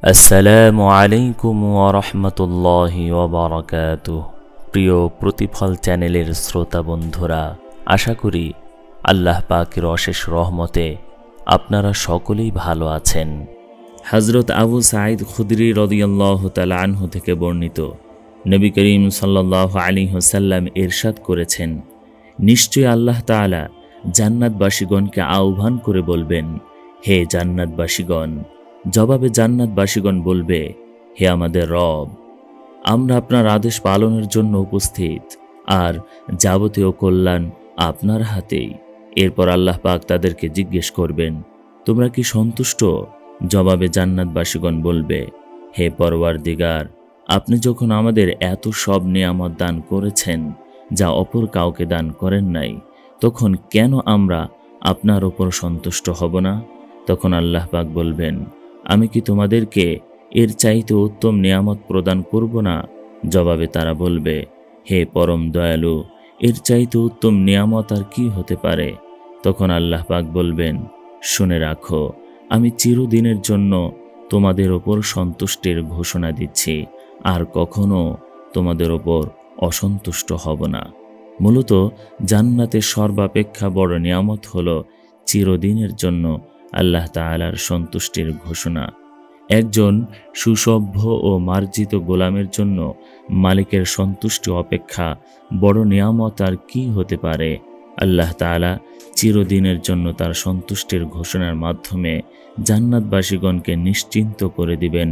আসসালামু আলাইকুম ওয়া রাহমাতুল্লাহি ওয়া বারাকাতুহু। প্রিয় প্রতিফল চ্যানেলের শ্রোতা বন্ধুরা, আশা করি আল্লাহ পাকের অশেষ রহমতে আপনারা সকলেই ভালো আছেন। হযরত আবু সাঈদ খুদরি রাদিয়াল্লাহু তাআলা আনহু থেকে বর্ণিত, নবী করিম সাল্লাল্লাহু আলাইহি ওয়াসাল্লাম ইরশাদ করেছেন, নিশ্চয়ই আল্লাহ তাআলা জান্নাতবাসীগণকে আহ্বান করে বলবেন, হে জান্নাতবাসীগণ। জবাবে জান্নাতবাসীগণ বলবে, হে আমাদের রব, আমরা আপনার আদেশ পালনের জন্য উপস্থিত, আর যাবতীয় কল্যাণ আপনার হাতেই। এরপর আল্লাহ পাক তাদেরকে জিজ্ঞেস করবেন, তোমরা কি সন্তুষ্ট? জবাবে জান্নাতবাসীগণ বলবে, হে পরওয়ারদিগার, আপনি যখন আমাদের এত সব নিয়ামত দান করেছেন যা অপর কাউকে দান করেন নাই, তখন কেন আমরা আপনার ওপর সন্তুষ্ট হব না? তখন আল্লাহ পাক বলবেন, আমি কি তোমাদেরকে এর চাইতে উত্তম নিয়ামত প্রদান করব না? জবাবে তারা বলবে, হে পরম দয়ালু, এর চাইতে উত্তম নিয়ামত আর কি হতে পারে? তখন আল্লাহ পাক বলবেন, শুনে রাখো, আমি চিরদিনের জন্য তোমাদের ওপর সন্তুষ্টির ঘোষণা দিচ্ছি, আর কখনো তোমাদের ওপর অসন্তুষ্ট হব না। মূলত জান্নাতের সর্বাপেক্ষা বড় নিয়ামত হল চিরদিনের জন্য আল্লাহ তাআলার সন্তুষ্টির ঘোষণা। একজন সুসভ্য ও মার্জিত গোলামের জন্য মালিকের সন্তুষ্টি অপেক্ষা বড় নিয়ামত আর কি হতে পারে? আল্লাহ তাআলা চিরদিনের জন্য তার সন্তুষ্টির ঘোষণার মাধ্যমে জান্নাতবাসীগণকে নিশ্চিন্ত করে দিবেন।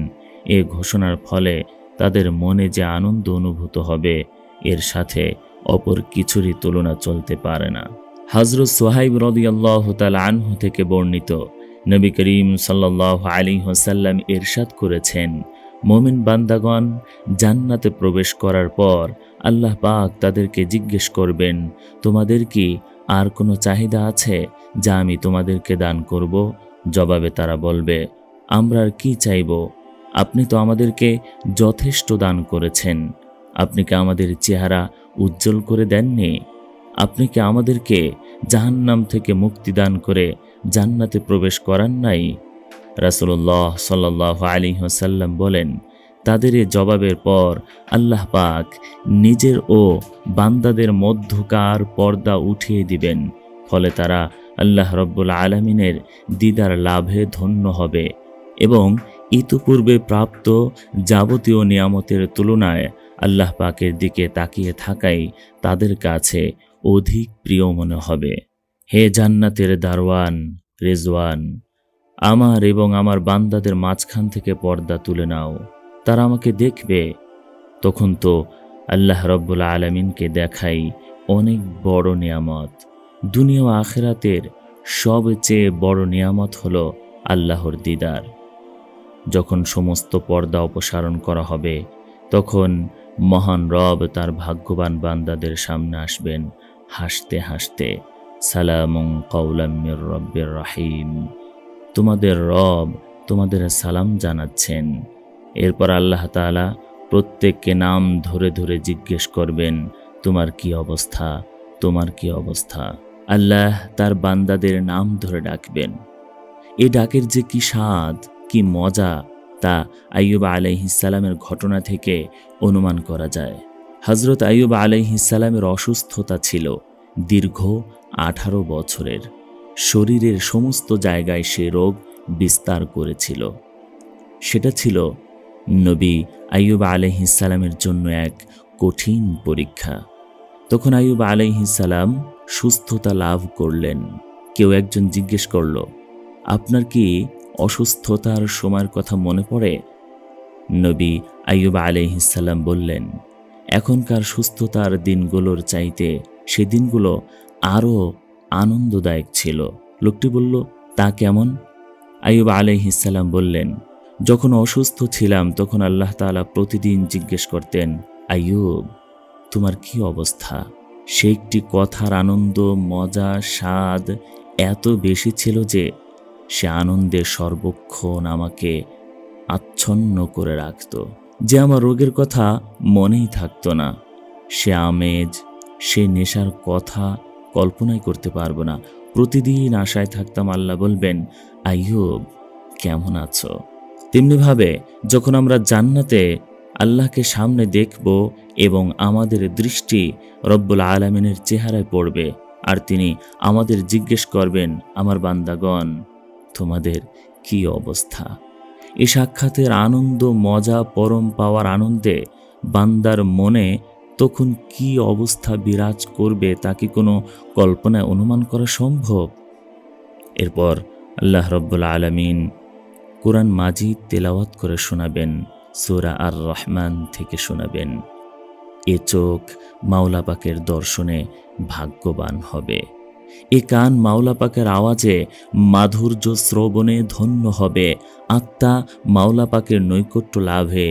এ ঘোষণার ফলে তাদের মনে যে আনন্দ অনুভূত হবে, এর সাথে অপর কিছুরই তুলনা চলতে পারে না। হযরত সুহাইব রাদিয়াল্লাহু তাআলা আনহু থেকে বর্ণিত, নবী করিম সাল্লাল্লাহু আলাইহি ওয়াসাল্লাম ইরশাদ করেছেন, মুমিন বান্দাগণ জান্নাতে প্রবেশ করার পর আল্লাহ পাক তাদেরকে জিজ্ঞেস করবেন, তোমাদের কি আর কোনো চাহিদা আছে যা আমি তোমাদেরকে দান করব? জবাবে তারা বলবে, আমরা আর কি চাইব? আপনি তো আমাদেরকে যথেষ্ট দান করেছেন। আপনি কি আমাদের চেহারা উজ্জ্বল করে দেননি? আপনি কি আমাদেরকে জাহান্নাম থেকে মুক্তি দান করে জান্নাতে প্রবেশ করান নাই? রাসূলুল্লাহ সাল্লাল্লাহু আলাইহি ওয়াসাল্লাম বলেন, তাদের এ জবাবের পর আল্লাহ পাক নিজের ও বান্দাদের মধ্যকার পর্দা উঠিয়ে দিবেন। ফলে তারা আল্লাহ রব্বুল আলামিনের দিদার লাভে ধন্য হবে এবং ইতিপূর্বে প্রাপ্ত যাবতীয় নিয়ামতের তুলনায় আল্লাহ পাকের দিকে তাকিয়ে থাকাই তাদের কাছে অধিক প্রিয় মনে হবে। হে জান্নাতের দারওয়ান রেজওয়ান, আমার এবং আমার বান্দাদের মাঝখান থেকে পর্দা তুলে নাও, তারা আমাকে দেখবে। তখন তো আল্লাহ রব্বুল আলামিনকে দেখাই অনেক বড় নিয়ামত। দুনিয়া ও আখিরাতের সবচেয়ে বড় নিয়ামত হলো আল্লাহর দিদার। যখন সমস্ত পর্দা অপসারণ করা হবে, তখন মহান রব তার ভাগ্যবান বান্দাদের সামনে আসবেন হাসতে হাসতে, সালামুন কাওলাম মির রব্বির রহিম, তোমাদের রব তোমাদের সালাম জানাচ্ছেন। এরপর আল্লাহ তাআলা প্রত্যেককে নাম ধরে ধরে জিজ্ঞেস করবেন, তোমার কি অবস্থা, তোমার কি অবস্থা? আল্লাহ তার বান্দাদের নাম ধরে ডাকবেন। এ ডাকের যে কি স্বাদ, কি মজা, তা আইয়ুব আলাইহিস সালামের ঘটনা থেকে অনুমান করা যায়। হযরত আইয়ুব আলাইহিস সালামের অসুস্থতা ছিল দীর্ঘ 18 বছরের। শরীরের সমস্ত জায়গায় সে রোগ বিস্তার করেছিল। সেটা ছিল নবী আইয়ুব আলাইহিস সালামের জন্য এক কঠিন পরীক্ষা। তখন আইয়ুব আলাইহিস সালাম সুস্থতা লাভ করলেন। কেউ একজন জিজ্ঞেস করল, আপনার কি অসুস্থতার সময়ের কথা মনে পড়ে? নবী আইয়ুব আলাইহিস সালাম বললেন, এখনকার সুস্থতার দিনগুলোর চাইতে সে দিনগুলো আরও আনন্দদায়ক ছিল। লোকটি বলল, তা কেমন? আইয়ুব আলাইহিস সালাম বললেন, যখন অসুস্থ ছিলাম তখন আল্লাহ তাআলা প্রতিদিন জিজ্ঞেস করতেন, আইয়ুব তোমার কি অবস্থা? সে একটি কথার আনন্দ, মজা, স্বাদ এত বেশি ছিল যে সে আনন্দে সর্বক্ষণ আমাকে আচ্ছন্ন করে রাখত, যে আমার রোগের কথা মনেই থাকতো না। সে আমেজ, সে নেশার কথা কল্পনাই করতে পারবো না। প্রতিদিন আশায় থাকতাম আল্লাহ বলবেন, আইয়ুব কেমন আছো? তেমনিভাবে যখন আমরা জান্নাতে আল্লাহকে সামনে দেখব এবং আমাদের দৃষ্টি রব্বুল আলামিনের চেহারায় পড়বে, আর তিনি আমাদের জিজ্ঞেস করবেন, আমার বান্দাগণ তোমাদের কি অবস্থা? এ সাক্ষাতের আনন্দ, মজা, পরম পাওয়ার আনন্দে বান্দার মনে তখন কি অবস্থা বিরাজ করবে তা কি কোনো কল্পনায় অনুমান করা সম্ভব? এরপর আল্লাহ রব্বুল আলামিন কোরআন মাজিদ তেলাওয়াত করে শোনাবেন, সূরা আর রহমান থেকে শোনাবেন। এ চোখ মাওলা পাকের দর্শনে ভাগ্যবান হবে, এ কান মাওলা পাকের আওয়াজে মাধুর্য শ্রবণে ধন্য হবে, আত্মা মাওলা পাকের নৈকট্য লাভে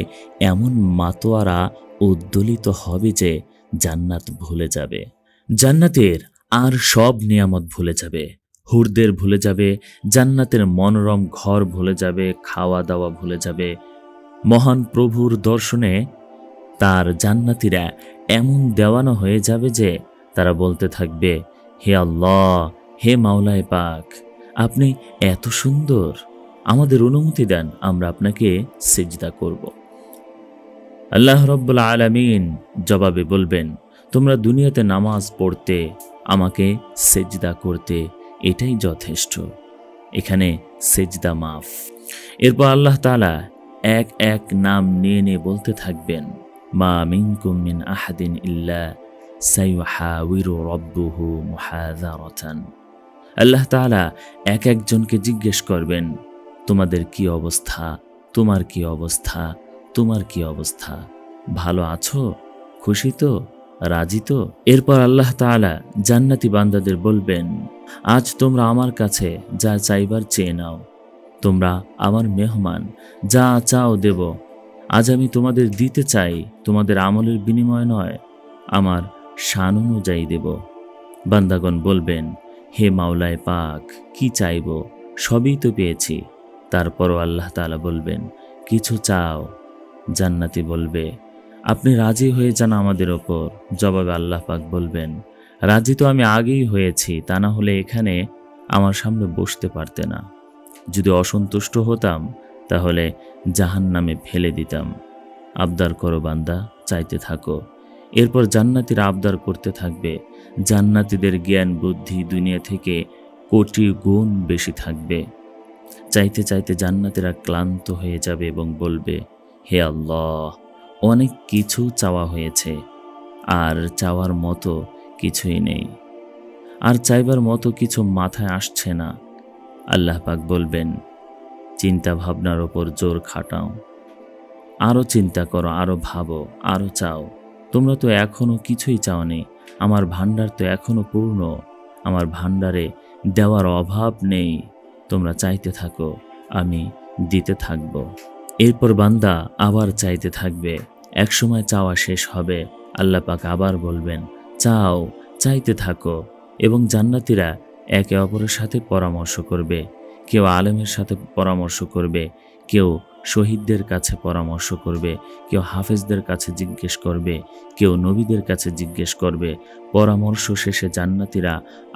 এমন মাতোয়ারা উদ্দোলিত হবে যে জান্নাত ভুলে যাবে, জান্নাতের আর সব নিয়ামত ভুলে যাবে, হুরদের ভুলে যাবে, জান্নাতের মনোরম ঘর ভুলে যাবে, খাওয়া দাওয়া ভুলে যাবে। মহান প্রভুর দর্শনে তার জান্নাতীরা এমন দেওয়ানো হয়ে যাবে যে তারা বলতে থাকবে, হে আল্লাহ, হে মাওলায়ে পাক, আপনি এত সুন্দর, আমাদের অনুমতি দেন, আমরা আপনাকে সিজদা করব। আল্লাহ রব্বুল আলামিন জবাবে বলবেন, তোমরা দুনিয়াতে নামাজ পড়তে, আমাকে সিজদা করতে, এটাই যথেষ্ট, এখানে সিজদা মাফ। এরপর আল্লাহ তাআলা এক এক নাম নিয়ে নিয়ে বলতে থাকবেন, মা মিনকুম মিন আহাদিন ইল্লা সাইয়ুহাওয়িরু রাব্বুহু মুহাযারাতান। আল্লাহ তাআলা এক একজনকে জিজ্ঞেস করবেন, তোমাদের কি অবস্থা, তোমার কি অবস্থা, তোমার কি অবস্থা, ভালো আছো, খুশি তো, রাজি তো? এরপর আল্লাহ তাআলা জান্নাতি বান্দাদের বলবেন, আজ তোমরা আমার কাছে যা চাইবার চেয়ে নাও, তোমরা আমার মেহমান, যা চাও দেব। আজ আমি তোমাদের দিতে চাই, তোমাদের আমলের বিনিময় নয়, আমার শান অনুযায়ী দেব। বান্দাগণ বলবেন, হে মাওলায়ে পাক, কি চাইব, সবই তো পেয়েছি। তারপরও আল্লাহ তাআলা বলবেন, কিছু চাও। জান্নাতি বলবে, আপনি রাজি হয়ে যান আমাদের ওপর। জবাবে আল্লাহ পাক বলবেন, রাজি তো আমি আগেই হয়েছি, তা না হলে এখানে আমার সামনে বসতে পারতে না। যদি অসন্তুষ্ট হতাম তাহলে জাহান্নামে ফেলে দিতাম। আবদার করো বান্দা, চাইতে থাকো। এরপর জান্নাতীরা আবদার করতে থাকবে। জান্নাতীদের জ্ঞান বুদ্ধি দুনিয়া থেকে কোটি গুণ বেশি থাকবে। চাইতে চাইতে জান্নাতীরা ক্লান্ত হয়ে যাবে এবং বলবে, হে আল্লাহ, অনেক কিছু চাওয়া হয়েছে, আর চাওয়ার মতো কিছুই নেই, আর চাইবার মতো কিছু মাথায় আসছে না। আল্লাহ পাক বলবেন, চিন্তা ভাবনার ওপর জোর খাটাও, আরো চিন্তা করো, আরো ভাবো, আরো চাও। তোমরা তো এখনো কিছুই চাওনি, আমার ভান্ডার তো এখনো পূর্ণ, আমার ভান্ডারে দেওয়ার অভাব নেই। তোমরা চাইতে থাকো, আমি দিতে থাকব। এরপর বান্দা আবার চাইতে থাকবে। একসময় চাওয়া শেষ হবে, আল্লাহ পাক আবার বলবেন, চাও, চাইতে থাকো। এবং জান্নাতীরা একে অপরের সাথে পরামর্শ করবে। কেউ আলেমের সাথে পরামর্শ করবে, কেউ শহীদদের কাছে পরামর্শ করবে, কেউ হাফেজদের কাছে জিজ্ঞেস করবে, কেউ নবীদের কাছে জিজ্ঞেস করবে। পরামর্শ শেষে জান্নাতীরা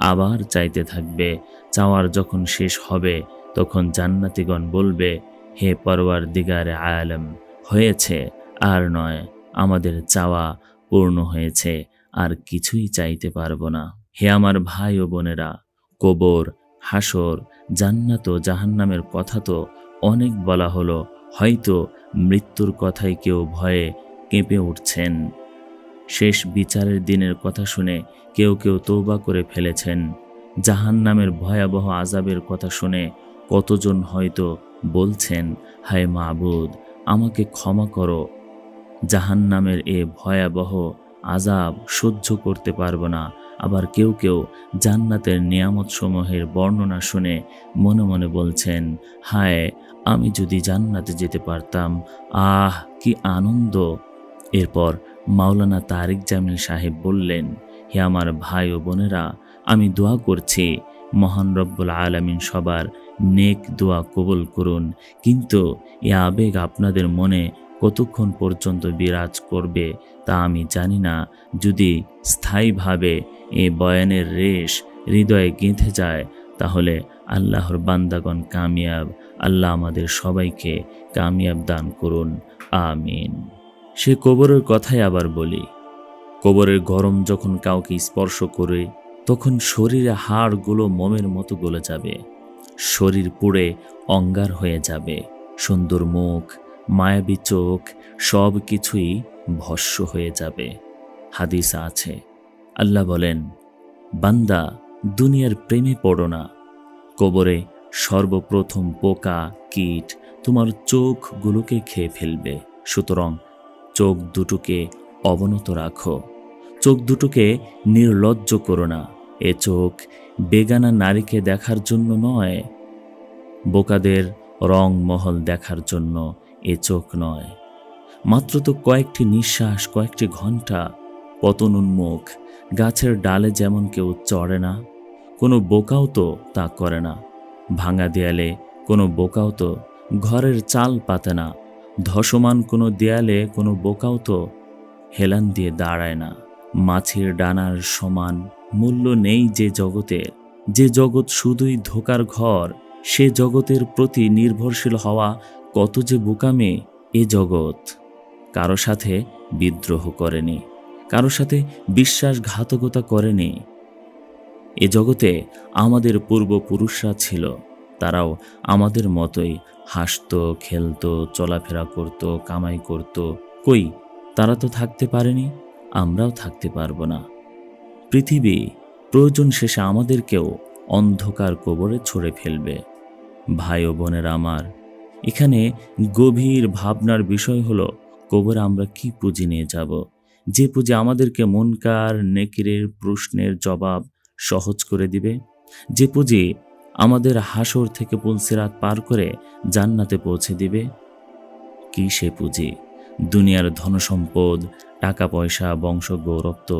আবার চাইতে থাকবে। চাওয়ার যখন শেষ হবে তখন জান্নাতীগণ বলবে, হে পরওয়ারদিগারে আলম, হয়েছে, আর নয়, আমাদের চাওয়া পূর্ণ হয়েছে, আর কিছুই চাইতে পারবো না। হে আমার ভাই ও বোনেরা, কবর, হাসর, জান্নাত ও জাহান্নামের কথা তো অনেক বলা হলো, হয়তো মৃত্যুর কথাই কেউ ভয়ে কেঁপে উঠছেন। শেষ বিচারের দিনের কথা শুনে কেউ কেউ তওবা করে ফেলেছেন। জাহান্নামের ভয়াবহ আযাবের কথা শুনে কতজন হয়তো বলছেন, হায় মাবুদ, আমাকে ক্ষমা করো, জাহান্নামের এ ভয়াবহ আযাব সহ্য করতে পারবো না। আবার কেউ কেউ জান্নাতের নিয়ামত সমূহের বর্ণনা শুনে মনে মনে বলছেন, হায়, আমি যদি জান্নাতে যেতে পারতাম, আহ কি আনন্দ। এরপর মাওলানা তারিক জামিল সাহেব বললেন, হে আমার ভাই ও বোনেরা, আমি দোয়া করছি, মহান রব্বুল আলামিন সবার নেক দোয়া কবুল করুন। কিন্তু এ আবেগ আপনাদের মনে কতক্ষণ পর্যন্ত বিরাজ করবে তা আমি জানি না। যদি স্থায়ীভাবে এ বয়ানের রেশ হৃদয়ে গেঁথে যায় তাহলে আল্লাহর বান্দাগণ কামিয়াব। আল্লাহ আমাদের সবাইকে কামিয়াব দান করুন, আমিন। সে কবরের কথাই আবার বলি। কবরের গরম যখন কাউকে স্পর্শ করে তখন শরীরে হাড়গুলো মোমের মতো গলে যাবে, শরীর পুড়ে অঙ্গার হয়ে যাবে, সুন্দর মুখ, মায়াবী চোখ সব কিছুই ভস্ম হয়ে যাবে। হাদিস আছে, আল্লাহ বলেন, বান্দা দুনিয়ার প্রেমে পড়ো না। কবরে সর্বপ্রথম পোকা কীট তোমার চোখগুলোকে খেয়ে ফেলবে। সুতরাং চোখ দুটোকে অবনত রাখো, চোখ দুটোকে নির্লজ্জ করো না। এ চোখ বেগানা নারীকে দেখার জন্য নয়, বোকাদের রং মহল দেখার জন্য এ চোখ নয়। মাত্র তো কয়েকটি নিঃশ্বাস, কয়েকটি ঘন্টা। পতন উন্মুখ গাছের ডালে যেমন কেউ চড়ে না, কোনো বোকাও তো তা করে না। ভাঙা দেয়ালে কোনো বোকাও তো ঘরের চাল পাতে না। ধসমান কোনো দেয়ালে কোনো বোকাও তো হেলান দিয়ে দাঁড়ায় না। মাছের ডানার সমান মূল্য নেই যে জগতের, যে জগৎ শুধুই ধোকার ঘর, সে জগতের প্রতি নির্ভরশীল হওয়া কত যে বোকামে। এ জগৎ কারো সাথে বিদ্রোহ করেনি, কারো সাথে বিশ্বাসঘাতকতা করেনি। এ জগতে আমাদের পূর্বপুরুষরা ছিল, তারাও আমাদের মতোই হাসতো, খেলতো, চলাফেরা করত, কামাই করত। কই, তারা তো থাকতে পারেনি, আমরাও থাকতে পারবো না। পৃথিবী প্রয়োজন শেষে আমাদেরকেও অন্ধকার কবরে ছড়ে ফেলবে। ভাই ও বোনেরা আমার, এখানে গভীর ভাবনার বিষয় হলো, কবরে আমরা কি পুঁজি নিয়ে যাব? যে পুঁজি আমাদেরকে মুনকার নেকিরের প্রশ্নের জবাব সহজ করে দিবে, যে পুঁজি আমাদের হাসর থেকে পুলসিরাত পার করে জান্নাতে পৌঁছে দিবে। কি সে পুঁজি? দুনিয়ার ধনসম্পদ, টাকা পয়সা, বংশ গৌরব তো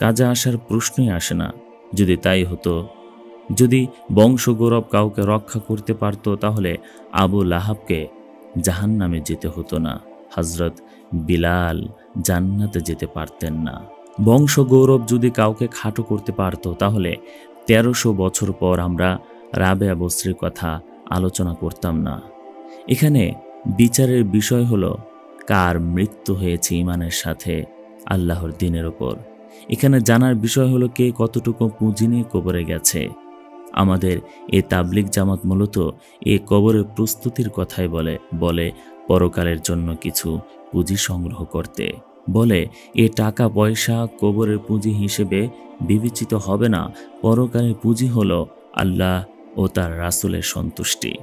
কাজে আসার প্রশ্নই আসে না। যদি তাই হতো, যদি বংশ গৌরব কাউকে রক্ষা করতে পারত, তাহলে আবু লাহাবকে জাহান্নামে যেতে হতো না, হযরত বিলাল জান্নাতে যেতে পারতেন না। বংশ গৌরব যদি কাউকে খাটো করতে পারত, তাহলে 1300 বছর পর আমরা রাবেয়া বসরির কথা আলোচনা করতাম না। এখানে বিচারের বিষয় হলো, কার মৃত্যু হয়েছে ঈমানের সাথে আল্লাহর দ্বীনের ওপর। এখানে জানার বিষয় হলো, কে কতটুকু পুঁজি নিয়ে কবরে গেছে। আমাদের এ তাবলিগ জামাত মূলত এ কবরের প্রস্তুতির কথাই বলে পরকালের জন্য কিছু পুঁজি সংগ্রহ করতে। বলে এ টাকা পয়সা কবরের পুঁজি হিসেবে বিবেচিত হবে না। পরকালের পুঁজি হলো আল্লাহ ও তার রাসূলের সন্তুষ্টি।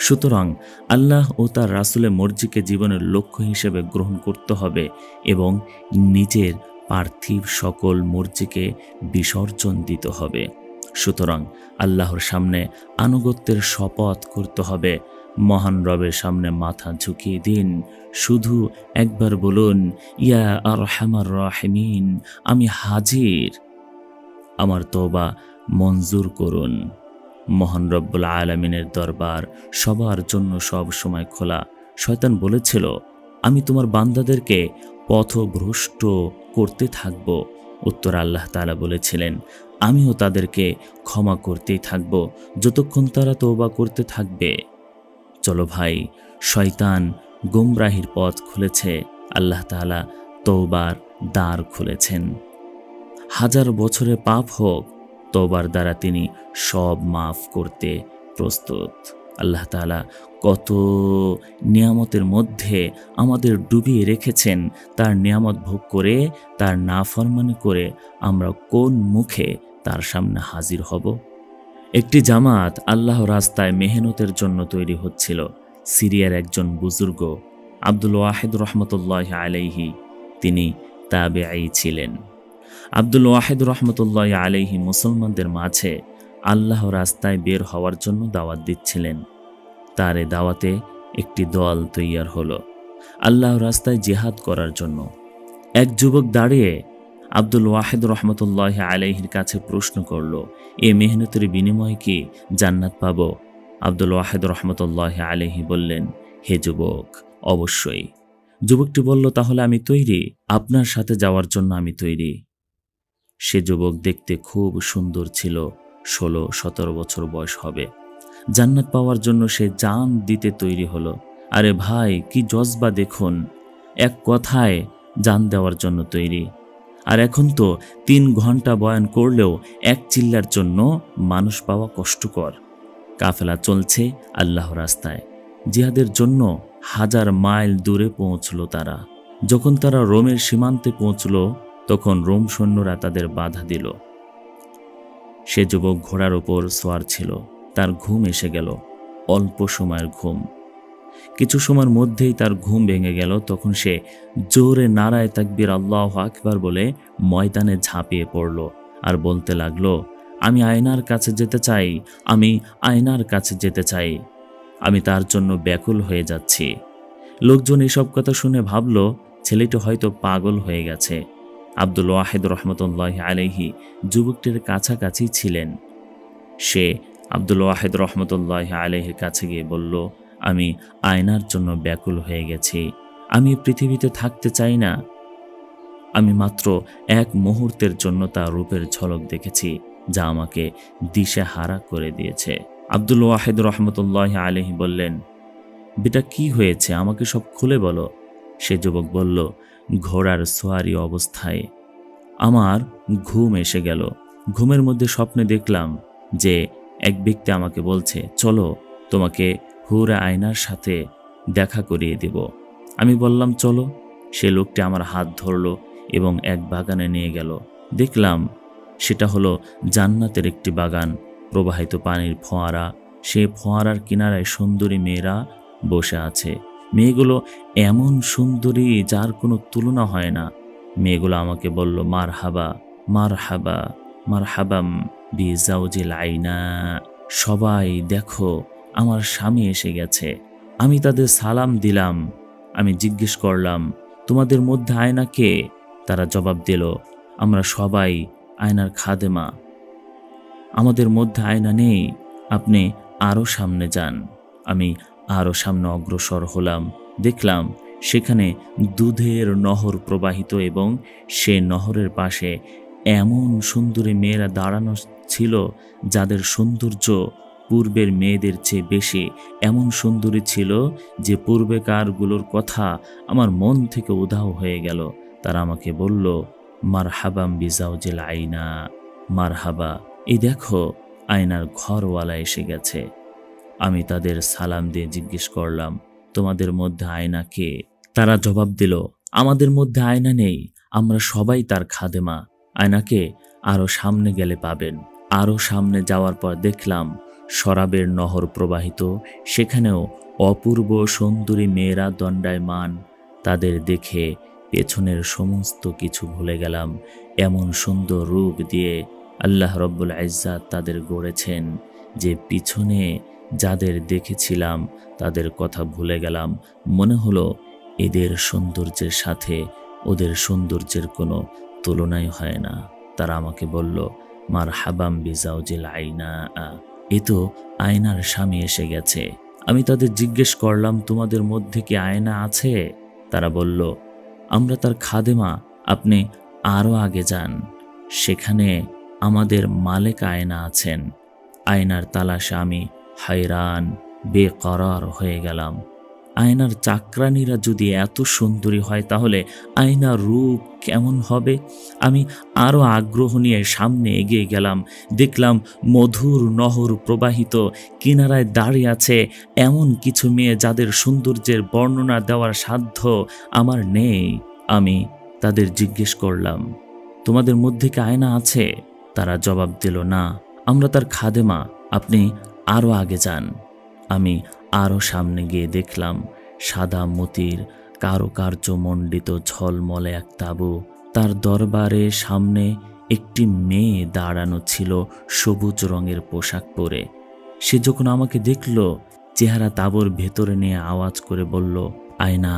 সুতরাং আল্লাহ ও তার রাসূলের মর্জিকে জীবনের লক্ষ্য হিসেবে গ্রহণ করতে হবে এবং নিজের পার্থিব সকল মর্জিকে বিসর্জন দিতে হবে। সুতরাং আল্লাহর সামনে আনুগত্যের শপথ করতে হবে। মহান রবের সামনে মাথা ঝুঁকিয়ে দিন, শুধু একবার বলুন, ইয়া আরহামার রাহিমিন, আমি হাজির, আমার তওবা মঞ্জুর করুন। মহান রব্বুল আলামিনের দরবার সবার জন্য সব সময় খোলা। শয়তান বলেছিল, আমি তোমার বান্দাদেরকে পথভ্রষ্ট করতে থাকব। উত্তর আল্লাহ তাআলা বলেছিলেন, আমিও তাদেরকে ক্ষমা করতেই থাকব যতক্ষণ তারা তওবা করতে থাকবে। চলো ভাই, শয়তান গোমরাহির পথ খুলেছে, আল্লাহ তাআলা তওবার দ্বার খুলেছেন। 1000 বছরের পাপ হোক, তওবার দ্বারা তিনি সব মাফ করতে প্রস্তুত। আল্লাহ তাআলা কত নিয়ামতের মধ্যে আমাদের ডুবিয়ে রেখেছেন। তার নিয়ামত ভোগ করে, তার নাফরমানি করে আমরা কোন মুখে তার সামনে হাজির হব? একটি জামাত আল্লাহ রাস্তায় মেহনতের জন্য তৈরি হচ্ছিল। সিরিয়ার একজন বুজুর্গ আব্দুল ওয়াহিদ রহমতুল্লাহ আলাইহি, তিনি তাবেঈ ছিলেন। আব্দুল ওয়াহিদ রহমতুল্লাহ আলাইহি মুসলমানদের মাঝে আল্লাহ রাস্তায় বের হওয়ার জন্য দাওয়াত দিচ্ছিলেন। তার এ দাওয়াতে একটি দল তৈয়ার হলো আল্লাহ রাস্তায় জিহাদ করার জন্য। এক যুবক দাঁড়িয়ে আব্দুল ওয়াহিদ রহমতুল্লাহ আলাইহির কাছে প্রশ্ন করল, এ মেহনতের বিনিময়ে কি জান্নাত পাব? আব্দুল ওয়াহিদ রহমতুল্লাহ আলাইহি বললেন, হে যুবক, অবশ্যই। যুবকটি বলল, তাহলে আমি তৈরি, আপনার সাথে যাওয়ার জন্য আমি তৈরি। সে যুবক দেখতে খুব সুন্দর ছিল, 16-17 বছর বয়স হবে। জান্নাত পাওয়ার জন্য সে জান দিতে তৈরি হলো। আরে ভাই, কি জজবা দেখুন, এক কথায় জান দেওয়ার জন্য তৈরি। আর এখন তো 3 ঘন্টা বয়ান করলেও এক চিল্লার জন্য মানুষ পাওয়া কষ্টকর। কাফেলা চলছে আল্লাহ রাস্তায়, জিহাদের জন্য 1000 মাইল দূরে পৌঁছল তারা। যখন তারা রোমের সীমান্তে পৌঁছল, তখন রোম সৈন্যরা তাদের বাধা দিল। সে যুবক ঘোড়ার ওপর সোয়ার ছিল, তার ঘুম এসে গেল, অল্প সময়ের ঘুম। কিছু সময়ের মধ্যেই তার ঘুম ভেঙে গেল। তখন সে জোরে নারায়ে তাকবীর আল্লাহু আকবার বলে ময়দানে ঝাঁপিয়ে পড়ল আর বলতে লাগলো, আমি আয়নার কাছে যেতে চাই, আমি আয়নার কাছে যেতে চাই, আমি তার জন্য ব্যাকুল হয়ে যাচ্ছি। লোকজন এসব কথা শুনে ভাবল ছেলেটি হয়তো পাগল হয়ে গেছে। আব্দুল ওয়াহিদ রহমতুল্লাহি আলাইহি যুবকটির কাছাকাছি ছিলেন। সে আব্দুল ওয়াহিদ রহমতুল্লাহি আলাইহির কাছে গিয়ে বলল, আমি আয়নার জন্য ব্যাকুল হয়ে গেছি, আমি পৃথিবীতে থাকতে চাই না। আমি মাত্র এক মুহূর্তের জন্য তার রূপের ঝলক দেখেছি, যা আমাকে দিশেহারা করে দিয়েছে। আব্দুল ওয়াহিদ রহমতুল্লাহি আলাইহি বললেন, বেটা কি হয়েছে, আমাকে সব খুলে বলো। সে যুবক বলল, ঘোড়ার সোয়ারি অবস্থায় আমার ঘুম এসে গেল। ঘুমের মধ্যে স্বপ্নে দেখলাম যে এক ব্যক্তি আমাকে বলছে, চলো তোমাকে হুরা আয়নার সাথে দেখা করিয়ে দেব। আমি বললাম চলো। সে লোকটি আমার হাত ধরল এবং এক বাগানে নিয়ে গেল। দেখলাম সেটা হলো জান্নাতের একটি বাগান, প্রবাহিত পানির ফোয়ারা। সে ফোয়ারার কিনারায় সুন্দরী মেয়েরা বসে আছে। মেয়েগুলো এমন সুন্দরী যার কোনো তুলনা হয় না। মেয়েগুলো আমাকে বলল, মারহাবা মারহাবা মারহাবাম বিজাউজিল আইনা, সবাই দেখো আমার স্বামী এসে গেছে। আমি তাদের সালাম দিলাম। আমি জিজ্ঞেস করলাম, তোমাদের মধ্যে আয়না কে? তারা জবাব দিল, আমরা সবাই আয়নার খাদেমা, আমাদের মধ্যে আয়না নেই, আপনি আরও সামনে যান। আমি আরও সামনে অগ্রসর হলাম। দেখলাম সেখানে দুধের নহর প্রবাহিত এবং সে নহরের পাশে এমন সুন্দরী মেয়েরা দাঁড়ানো ছিল যাদের সৌন্দর্য পূর্বের মেয়েদের চেয়ে বেশি। এমন সুন্দরী ছিল যে পূর্বেকারগুলোর কথা আমার মন থেকে উধাও হয়ে গেল। তারা আমাকে বলল, মারহাবাম বিজাউজিল আইনা, মারহাবা, এই দেখো আয়নার ঘরওয়ালা এসে গেছে। আমি তাদের সালাম দিয়ে জিজ্ঞেস করলাম, তোমাদের মধ্যে আয়না কে? তারা জবাব দিল, আমাদের মধ্যে আয়না নেই, আমরা সবাই তার খাদেমা। আয়নাকে আরও সামনে গেলে পাবেন। আরও সামনে যাওয়ার পর দেখলাম শরাবের নহর প্রবাহিত, সেখানেও অপূর্ব সুন্দরী মেয়েরা দণ্ডায়মান। তাদের দেখে পেছনের সমস্ত কিছু ভুলে গেলাম। এমন সুন্দর রূপ দিয়ে আল্লাহ রব্বুল ইজ্জাত তাদের গড়েছেন যে পিছনে যাদের দেখেছিলাম তাদের কথা ভুলে গেলাম। মনে হলো এদের সৌন্দর্যের সাথে ওদের সৌন্দর্যের কোনো তুলনাই হয় না। তারা আমাকে বলল, মারহাবাম বিজাউজিল আইনা, এ তো আয়নার স্বামী এসে গেছে। আমি তাদের জিজ্ঞেস করলাম, তোমাদের মধ্যে কি আয়না আছে? তারা বলল, আমরা তার খাদেমা, আপনি আরও আগে যান, সেখানে আমাদের মালিক আয়না আছেন। আয়নার তালাশে আমি হায়রান বেকরার হয়ে গেলাম। আয়নার চাকরানীরা যদি এত সুন্দরী হয় তাহলে আয়নার রূপ কেমন হবে? আমি আরও আগ্রহ নিয়ে সামনে এগিয়ে গেলাম। দেখলাম মধুর নহর প্রবাহিত, কিনারায় দাঁড়িয়ে আছে এমন কিছু মেয়ে যাদের সৌন্দর্যের বর্ণনা দেওয়ার সাধ্য আমার নেই। আমি তাদের জিজ্ঞেস করলাম, তোমাদের মধ্যে কি আয়না আছে? তারা জবাব দিল, না, আমরা তার খাদেমা, আপনি আরও আগে যান। আমি আরও সামনে গিয়ে দেখলাম সাদা মতির কারুকার্য মণ্ডিত ঝলমলে এক তাঁবু। তার দরবারের সামনে একটি মেয়ে দাঁড়ানো ছিল সবুজ রঙের পোশাক পরে। সে যখন আমাকে দেখল, চেহারা তাঁবুর ভেতরে নিয়ে আওয়াজ করে বলল, আয়না,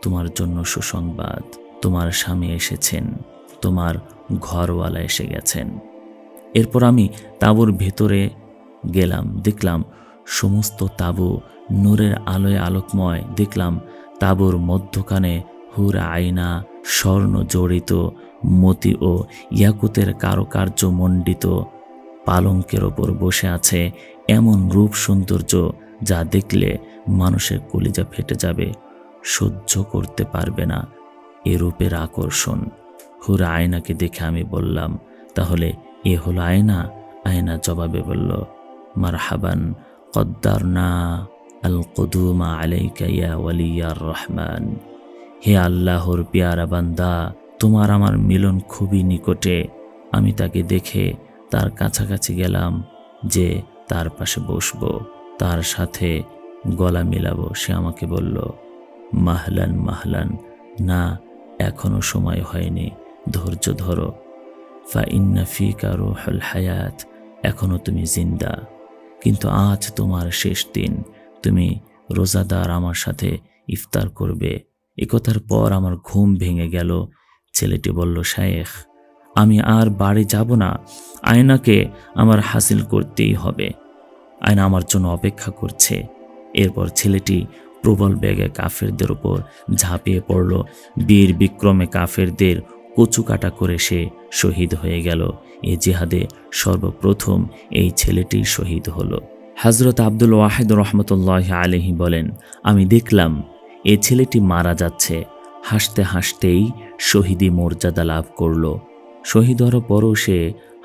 তোমার জন্য সুসংবাদ, তোমার স্বামী এসেছেন, তোমার ঘরওয়ালা এসে গেছেন। এরপর আমি তাঁবুর ভেতরে গেলাম। দেখলাম সমস্ত তাঁবু নূরের আলোয় আলোকময়। দেখলাম তাঁবুর মধ্যখানে হুরা আয়না, স্বর্ণ জড়িত মতি ও ইয়াকুতের কারুকার্য মণ্ডিত পালঙ্কের ওপর বসে আছে, এমন রূপ সৌন্দর্য যা দেখলে মানুষের কলিজা ফেটে যাবে, সহ্য করতে পারবে না এ রূপের আকর্ষণ। হুর আয়নাকে দেখে আমি বললাম, তাহলে এ হলো আয়না? আয়না জবাবে বলল, মারহাবান কদ্দারনা আল কুদুমা আলাইকা ইয়া ওয়ালিয়ার রহমান। হে আল্লাহর পিয়ারা বান্দা, তোমার আমার মিলন খুবই নিকটে। আমি তাকে দেখে তার কাছাকাছি গেলাম যে তার পাশে বসবো, তার সাথে গলা মিলাবো। সে আমাকে বলল, মাহলান মাহলান, না, এখনো সময় হয়নি, ধৈর্য ধরো। ফা ইন্না ফিকা রূহুল হায়াত, এখনো তুমি জিন্দা, কিন্তু আজ তোমার শেষ দিন, তুমি রোজাদার আমার সাথে ইফতার করবে। একথার পর আমার ঘুম ভেঙে গেল। ছেলেটি বলল, শায়েখ, আমি আর বাড়ি যাব না, আয়নাকে আমার হাসিল করতেই হবে, আয়না আমার জন্য অপেক্ষা করছে। এরপর ছেলেটি প্রবল বেগে কাফেরদের উপর ঝাঁপিয়ে পড়ল। বীর বিক্রমে কাফেরদের কচু কাটা করে সে শহীদ হয়ে গেল। এ জিহাদে সর্বপ্রথম এই ছেলেটি শহীদ হলো। হযরত আব্দুল ওয়াহিদ রহমতুল্লাহ আলাইহি বলেন, আমি দেখলাম এ ছেলেটি মারা যাচ্ছে, হাসতে হাসতেই শহীদি মর্যাদা লাভ করল। শহীদ হওয়ার পরও সে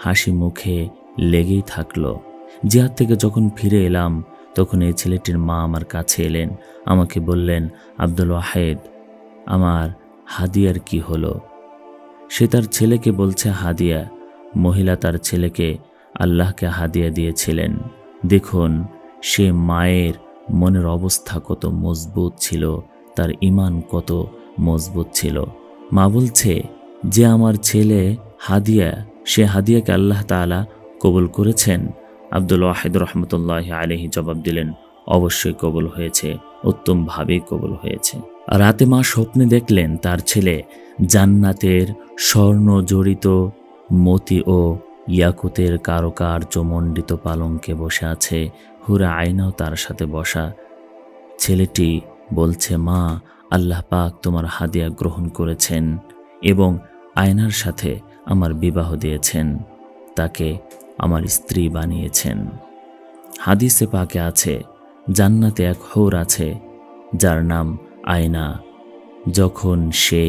হাসি মুখে লেগেই থাকলো। জিহাদ থেকে যখন ফিরে এলাম তখন এই ছেলেটির মা আমার কাছে এলেন, আমাকে বললেন, আব্দুল ওয়াহিদ, আমার হাদিয়ার কি হলো? সে তার ছেলেকে বলছে হাদিয়া। মহিলা তার ছেলেকে আল্লাহকে হাদিয়া দিয়েছিলেন। দেখুন সে মায়ের মনের অবস্থা কত মজবুত ছিল, তার ঈমান কত মজবুত ছিল। মা বলছে যে আমার ছেলে হাদিয়া, সে হাদিয়াকে আল্লাহ তাআলা কবুল করেছেন। আব্দুল ওয়াহিদ রহমতুল্লাহ আলাইহি জবাব দিলেন, অবশ্যই কবুল হয়েছে, উত্তমভাবেই কবুল হয়েছে। রাতে মা স্বপ্নে দেখলেন তার ছেলে জান্নাতের স্বর্ণ জড়িত মতি ও ইয়াকুতের কারুকার্যমণ্ডিত পালঙ্কে বসে আছে, হুরে আয়নাও তার সাথে বসা। ছেলেটি বলছে, মা, আল্লাহ পাক তোমার হাদিয়া গ্রহণ করেছেন এবং আয়নার সাথে আমার বিবাহ দিয়েছেন, তাকে আমার স্ত্রী বানিয়েছেন। হাদিসে পাকে আছে, জান্নাতে এক হৌর আছে যার নাম আয়না। যখন সে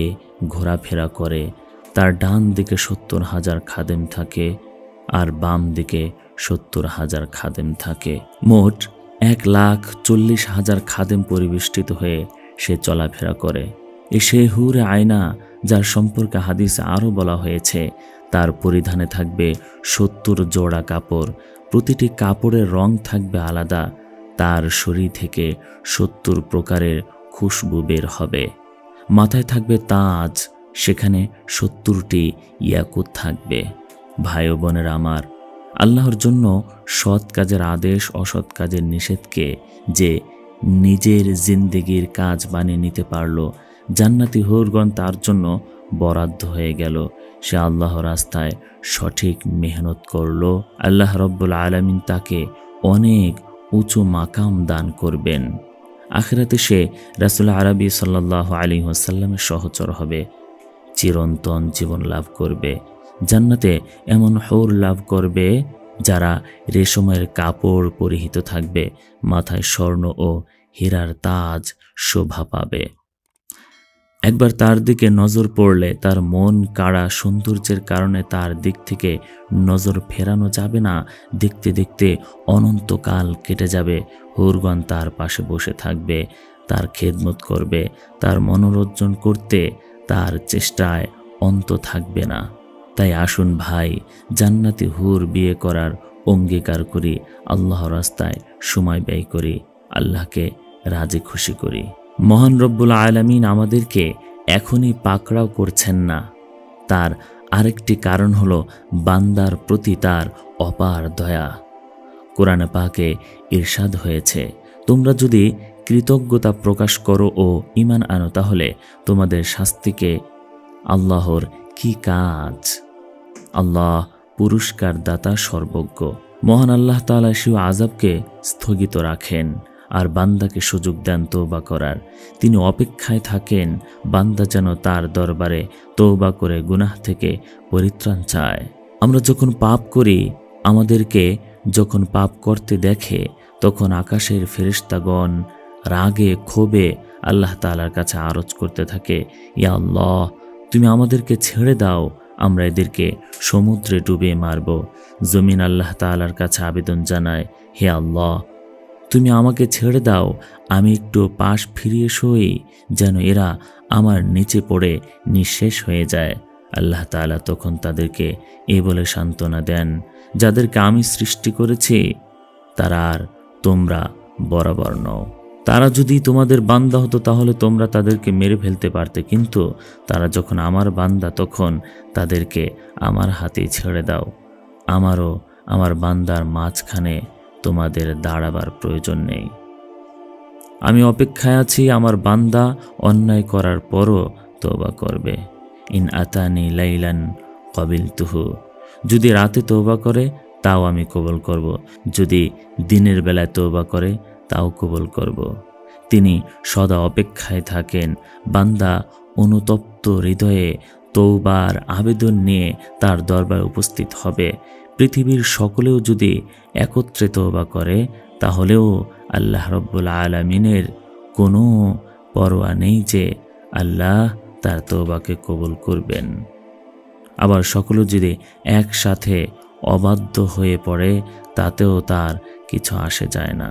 ঘোরাফেরা করে তার ডান দিকে 70,000 খাদেম থাকে আর বাম দিকে 70,000 খাদেম থাকে। মোট 1,40,000 খাদেম পরিবেষ্টিত হয়ে সে চলাফেরা করে। সে হুরে আয়না যার সম্পর্কে হাদিসে আরও বলা হয়েছে, তার পরিধানে থাকবে 70 জোড়া কাপড়, প্রতিটি কাপড়ের রং থাকবে আলাদা, তার শরীর থেকে 70 প্রকারের খুশবু বের হবে। মাথায় থাকবে তাজ, সেখানে 70টি ইয়াকুত থাকবে। ভাই ও বোনের আমার, আল্লাহর জন্য সৎ কাজের আদেশ, অসৎ কাজের নিষেধকে যে নিজের জিন্দেগির কাজ বানিয়ে নিতে পারল, জান্নাতি হুরগণ তার জন্য বরাদ্দ হয়ে গেল। সে আল্লাহর রাস্তায় সঠিক মেহনত করল, আল্লাহ রব্বুল আলামিন তাকে অনেক উঁচু মাকাম দান করবেন। আখিরাতে সে রাসূল আরবি সাল্লাল্লাহু আলাইহি ওয়াসাল্লামের সহচর হবে, চিরন্তন জীবন লাভ করবে। জান্নাতে এমন হৌর লাভ করবে যারা রেশমের কাপড় পরিহিত থাকবে, মাথায় স্বর্ণ ও হীরার তাজ শোভা পাবে। একবার তার দিকে নজর পড়লে তার মন কাড়া সৌন্দর্যের কারণে তার দিক থেকে নজর ফেরানো যাবে না। দেখতে দেখতে অনন্তকাল কেটে যাবে। হুরগণ তার পাশে বসে থাকবে, তার খেদমত করবে, তার মনোরঞ্জন করতে তার চেষ্টায় অন্ত থাকবে না। তাই আসুন ভাই, জান্নাতি হুর বিয়ে করার অঙ্গীকার করি, আল্লাহর রাস্তায় সময় ব্যয় করি, আল্লাহকে রাজি খুশি করি। মহান রব্বুল আলামিন আমাদেরকে এখনই পাকড়াও করছেন না। তার আরেকটি কারণ হলো বান্দার প্রতি তার অপার দয়া। কোরআনে পাকে ইরশাদ হয়েছে, তোমরা যদি কৃতজ্ঞতা প্রকাশ করো ও ঈমান আনো তাহলে তোমাদের শাস্তিকে আল্লাহর কি কাজ। আল্লাহ পুরস্কার দাতা সর্বজ্ঞ। মহান আল্লাহ তাআলা সেই আযাবকে স্থগিত রাখেন আর বান্দাকে সুযোগ দেন তওবা করার। তিনি অপেক্ষায় থাকেন বান্দা যেন তার দরবারে তওবা করে গুনাহ থেকে পরিত্রাণ চায়। আমরা যখন পাপ করি আমাদেরকে যখন পাপ করতে দেখে তখন আকাশের ফেরেশতাগণ রাগে ক্ষোভে আল্লাহ তাআলার কাছে আরজ করতে থাকে, ইয়া আল্লাহ, তুমি আমাদেরকে ছেড়ে দাও, আমরা এদেরকে সমুদ্রে ডুবিয়ে মারব। জমিন আল্লাহ তাআলার কাছে আবেদন জানায়, হে আল্লাহ, তুমি আমাকে ছেড়ে দাও, আমি একটু পাশ ফিরিয়ে শুই, যেন এরা আমার নিচে পড়ে নিঃশেষ হয়ে যায়। আল্লাহ তাআলা তখন তাদেরকে এই বলে সান্ত্বনা দেন, যাদেরকে আমি সৃষ্টি করেছি তারা আর তোমরা বরাবর নও। তারা যদি তোমাদের বান্দা হতো তাহলে তোমরা তাদেরকে মেরে ফেলতে পারতে, কিন্তু তারা যখন আমার বান্দা তখন তাদেরকে আমার হাতে ছেড়ে দাও। আমারও আমার বান্দার মাঝখানে তোমাদের দাঁড়াবার প্রয়োজন নেই। আমি অপেক্ষায় আছি আমার বান্দা অন্যায় করার পরও তওবা করবে। ইন আতানি লাইলান কবিলতুহু, যদি রাতে তওবা করে তাও আমি কবুল করব, যদি দিনের বেলায় তওবা করে তাও কবুল করব। তিনি সদা অপেক্ষায় থাকেন বান্দা অনুতপ্ত হৃদয়ে তওবার আবেদন নিয়ে তার দরবারে উপস্থিত হবে। পৃথিবীর সকলেও যদি একত্রে তওবা করে তাহলেও আল্লাহ রব্বুল আলামিনের কোনো পরোয়া নেই যে আল্লাহ তার তওবাকে কবুল করবেন। আবার সকলে যদি একসাথে অবাধ্য হয়ে পড়ে তাতেও তার কিছু আসে যায় না।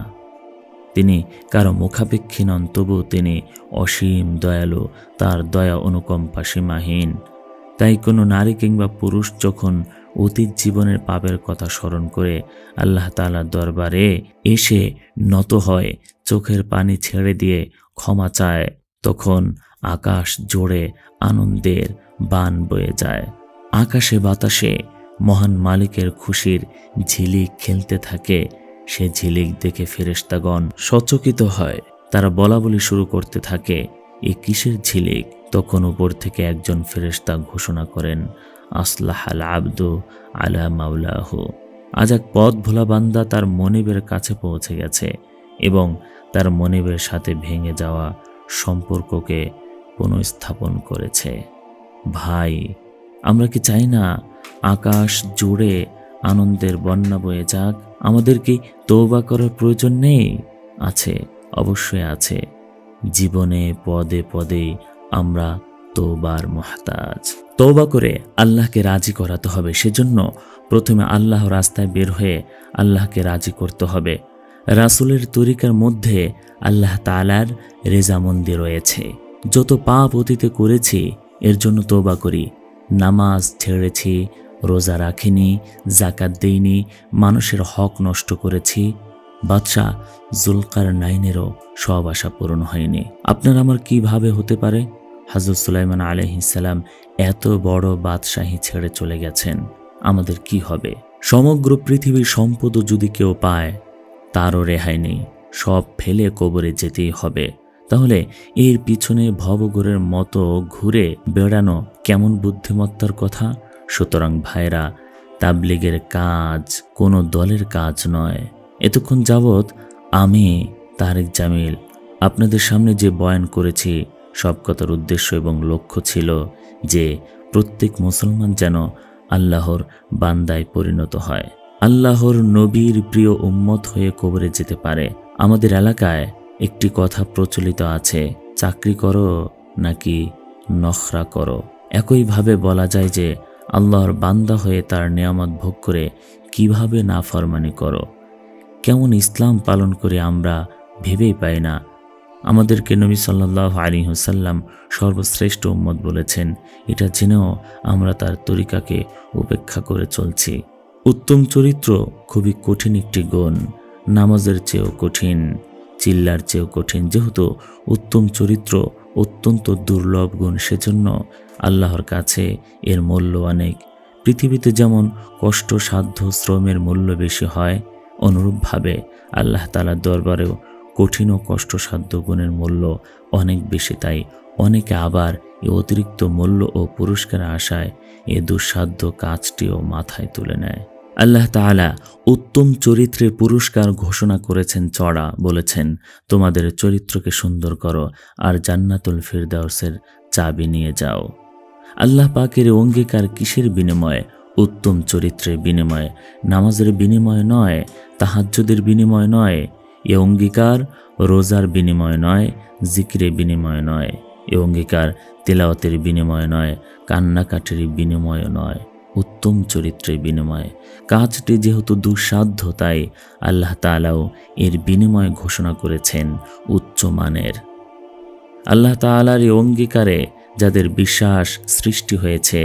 তিনি কারো মুখাপেক্ষী নন, তবু তিনি অসীম দয়ালু, তার দয়া অনুকম্পা সীমাহীন। তাই কোনো নারী কিংবা পুরুষ যখন অতীত জীবনের পাপের কথা স্মরণ করে আল্লাহ তাআলার দরবারে এসে নত হয়, চোখের পানি ছেড়ে দিয়ে ক্ষমা চায়, তখন আকাশ জোড়ে আনন্দের বান বয়ে যায়। আকাশে বাতাসে মহান মালিকের খুশির ঝিলিক খেলতে থাকে। সে ঝিলিক দেখে ফেরেশতাগণ সচকিত হয়, তারা বলাবলি শুরু করতে থাকে, এ কিসের ঝিলিক? তখন উপর থেকে একজন ফেরেশতা ঘোষণা করেন, আসলাহাল আবদু আলা মাওলাহু, আজ এক পথ ভোলা বান্দা তার মনিবের কাছে পৌঁছে গেছে এবং তার মনিবের সাথে ভেঙে যাওয়া সম্পর্ককে পুনঃস্থাপন করেছে। ভাই, আমরা কি চাই না আকাশ জুড়ে আনন্দের বন্যা বয়ে যাক? আমাদের কি তওবা করার প্রয়োজন নেই? আছে, অবশ্যই আছে। জীবনে পদে পদে আমরা তওবার মুহতাজ। তওবা করে আল্লাহকে রাজি করাতে হবে। সেজন্য প্রথমে আল্লাহ রাস্তায় বের হয়ে আল্লাহকে রাজি করতে হবে। রাসূলের তরিকার মধ্যে আল্লাহ তাআলার রেজামন্দি রয়েছে। যত পাপ অতীতে করেছি এর জন্য তওবা করি। নামাজ ছেড়েছি, রোজা রাখিনি, যাকাত দেইনি, মানুষের হক নষ্ট করেছি, বাদশাহ জুলকারনাইনেরও সব আশা পূরণ হয়নি। আপনার আমার কিভাবে হতে পারে? হযরত সুলাইমান আলাইহিস সালাম এত বড় বাদশাহী ছেড়ে চলে গেছেন, আমাদের কি হবে? সমগ্র পৃথিবীর সম্পদও যদি কেউ পায় তারও রেহাই নেই, সব ফেলে কবরে যেতেই হবে। তাহলে এর পিছনে ভবঘুরের মতো ঘুরে বেড়ানো কেমন বুদ্ধিমত্তার কথা? সুতরাং ভাইরা, তাবলীগের কাজ কোনো দলের কাজ নয়। এতক্ষণ যাবৎ আমি তারেক জামিল আপনাদের সামনে যে বয়ান করেছি, সব কথার উদ্দেশ্য এবং লক্ষ্য ছিল যে প্রত্যেক মুসলমান যেন আল্লাহর বান্দায় পরিণত হয়, আল্লাহর নবীর প্রিয় উম্মত হয়ে কবরে যেতে পারে। আমাদের এলাকায় একটি কথা প্রচলিত আছে, চাকরি করো নাকি নখরা করো। একইভাবে বলা যায় যে আল্লাহর বান্দা হয়ে তার নিয়ামত ভোগ করে কিভাবে নাফরমানি করো। কেমন ইসলাম পালন করে আমরা ভেবেই পাই না। আমাদেরকে নবী সাল্লাল্লাহু আলাইহি ওয়াসাল্লাম সর্বশ্রেষ্ঠ উম্মত বলেছেন, এটা জেনেও আমরা তার তরিকাকে উপেক্ষা করে চলছি। উত্তম চরিত্র খুবই কঠিন একটি গুণ, নামাজের চেয়েও কঠিন, চিল্লার চেয়েও কঠিন। যেহেতু উত্তম চরিত্র অত্যন্ত দুর্লভ গুণ, সেজন্য আল্লাহর কাছে এর মূল্য অনেক। পৃথিবীতে যেমন কষ্টসাধ্য শ্রমের মূল্য বেশি হয়, অনুরূপভাবে আল্লাহ তাআলার দরবারেও কঠিন ও কষ্টসাধ্য গুণের মূল্য অনেক বেশি। তাই অনেকে আবার এই অতিরিক্ত মূল্য ও পুরস্কারের আশায় এ দুঃসাধ্য কাজটিও মাথায় তুলে নেয়। আল্লাহ তাআলা উত্তম চরিত্রের পুরস্কার ঘোষণা করেছেন চড়া, বলেছেন, তোমাদের চরিত্রকে সুন্দর করো আর জান্নাতুল ফিরদাউসের চাবি নিয়ে যাও। আল্লাহ পাকের অঙ্গীকার কিসের বিনিময়ে? উত্তম চরিত্রের বিনিময়ে, নামাজের বিনিময় নয়, তাহাজ্জুদের বিনিময় নয়, এ অঙ্গীকার রোজার বিনিময় নয়, জিকিরের বিনিময় নয়, এ অঙ্গীকার তিলাওয়াতের বিনিময় নয়, কান্নাকাটির বিনিময় নয়, উত্তম চরিত্রের বিনিময়ে। কাজটি যেহেতু দুঃসাধ্য, তাই আল্লাহ তাআলাও এর বিনিময় ঘোষণা করেছেন উচ্চমানের। আল্লাহ তাআলার এই অঙ্গীকারে যাদের বিশ্বাস সৃষ্টি হয়েছে,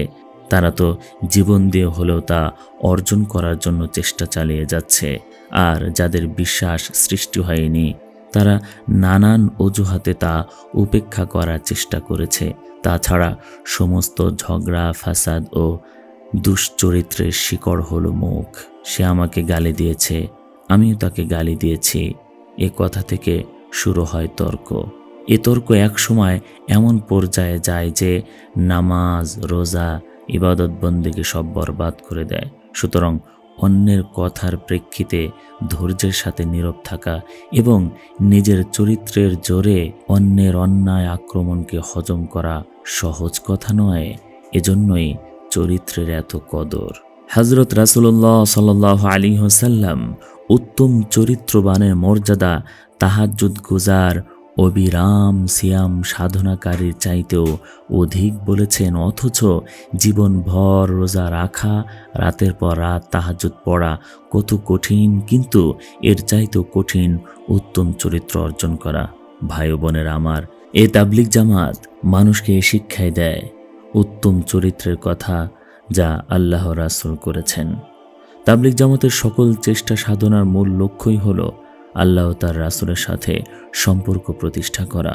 তারা তো জীবন দিয়ে হলেও তা অর্জন করার জন্য চেষ্টা চালিয়ে যাচ্ছে। আর যাদের বিশ্বাস সৃষ্টি হয়নি, তারা নানান অজুহাতে তা উপেক্ষা করার চেষ্টা করেছে। তাছাড়া সমস্ত ঝগড়া, ফাসাদ ও দুশ্চরিত্রের শিকড় হলো মুখ। সে আমাকে গালি দিয়েছে, আমিও তাকে গালি দিয়েছি, এ কথা থেকে শুরু হয় তর্ক। এ তর্ক একসময় এমন পর্যায়ে যায় যে নামাজ, রোজা, ইবাদত বন্দেগী সব বরবাদ করে দেয়। সুতরাং অন্যের কথার প্রেক্ষিতে ধৈর্যের সাথে নীরব থাকা এবং নিজের চরিত্রের জোরে অন্যের অন্যায় আক্রমণকে হজম করা সহজ কথা নয়। এজন্যই চরিত্রের এত কদর। হযরত রাসূলুল্লাহ সাল্লাল্লাহু আলাইহি ওয়াসাল্লাম উত্তম চরিত্রবানের মর্যাদা তাহাজ্জুদ গুজার, অবিরাম সিয়াম সাধনাকারীর চাইতেও অধিক বলেছেন। অথচ জীবনভর রোজা রাখা, রাতের পর রাত তাহাজ্জুদ পড়া কত কঠিন, কিন্তু এর চাইতেও কঠিন উত্তম চরিত্র অর্জন করা। ভাই ও বোনেরা আমার, এ তাবলিগ জামাত মানুষকে শিক্ষায় দেয় উত্তম চরিত্রের কথা, যা আল্লাহ রাসূল করেছেন। তাবলিগ জামাতের সকল চেষ্টা সাধনার মূল লক্ষ্যই হলো আল্লাহ তার রাসূলের সাথে সম্পর্ক প্রতিষ্ঠা করা,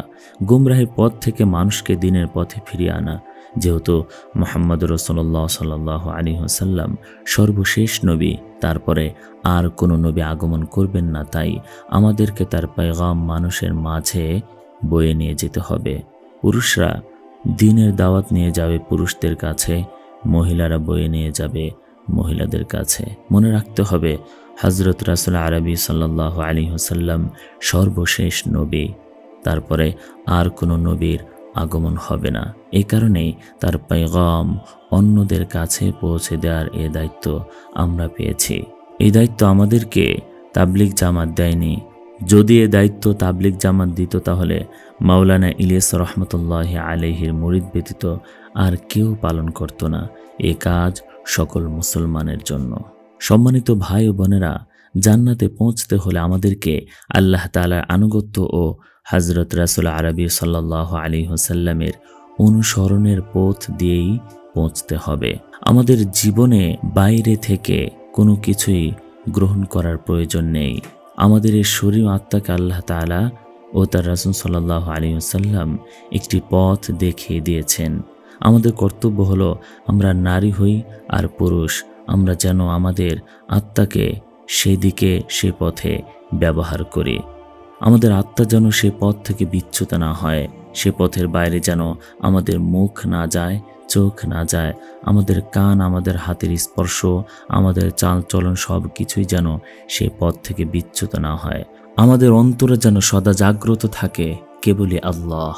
গুমরাহের পথ থেকে মানুষকে দিনের পথে ফিরিয়ে আনা। যেহেতু মুহাম্মদ রাসূলুল্লাহ সাল্লাল্লাহু আলাইহি ওয়াসাল্লাম সর্বশেষ নবী, তারপরে আর কোনো নবী আগমন করবেন না, তাই আমাদেরকে তার পেগাম মানুষের মাঝে বয়ে নিয়ে যেতে হবে। পুরুষরা দ্বীনের দাওয়াত নিয়ে যাবে পুরুষদের কাছে, মহিলারা বয়ে নিয়ে যাবে মহিলাদের কাছে। মনে রাখতে হবে, হযরত রাসূল আরবি সাল্লাল্লাহু আলাইহি ওয়াসাল্লাম সর্বশেষ নবী, তারপরে আর কোনো নবীর আগমন হবে না। এই কারণেই তার পেগাম অন্যদের কাছে পৌঁছে দেওয়ার এ দায়িত্ব আমরা পেয়েছি। এই দায়িত্ব আমাদেরকে তাবলিগ জামাত দেয়নি। যদি এ দায়িত্ব তাবলিগ জামাত দিত, তাহলে মাওলানা ইলিয়াস রহমতুল্লাহি আলাইহির মুরিদ ব্যতীত আর কেউ পালন করত না। এ কাজ সকল মুসলমানের জন্য। সম্মানিত ভাই ও বোনেরা, জান্নাতে পৌঁছতে হলে আমাদেরকে আল্লাহ তাআলার আনুগত্য ও হযরত রাসূল আরবি সাল্লাল্লাহু আলাইহি ওয়াসাল্লামের অনুসরণের পথ দিয়েই পৌঁছতে হবে। আমাদের জীবনে বাইরে থেকে কোনো কিছুই গ্রহণ করার প্রয়োজন নেই। আমাদের এই শরীর আত্মাকে আল্লাহ তাআলা ও তার রাসূল সাল্লাল্লাহু আলাইহি ওয়াসাল্লাম একটি পথ দেখিয়ে দিয়েছেন। আমাদের কর্তব্য হলো আমরা নারী হই আর পুরুষ, আমরা যেন আমাদের আত্মাকে সেদিকে সে পথে ব্যবহার করি। আমাদের আত্মা যেন সে পথ থেকে বিচ্যুত না হয়, সে পথের বাইরে যেন আমাদের মুখ না যায়, চোখ না যায়, আমাদের কান, আমাদের হাতের স্পর্শ, আমাদের চাল চলন সব কিছুই যেন সে পথ থেকে বিচ্যুত না হয়। আমাদের অন্তরে যেন সদা জাগ্রত থাকে কেবলই আল্লাহ।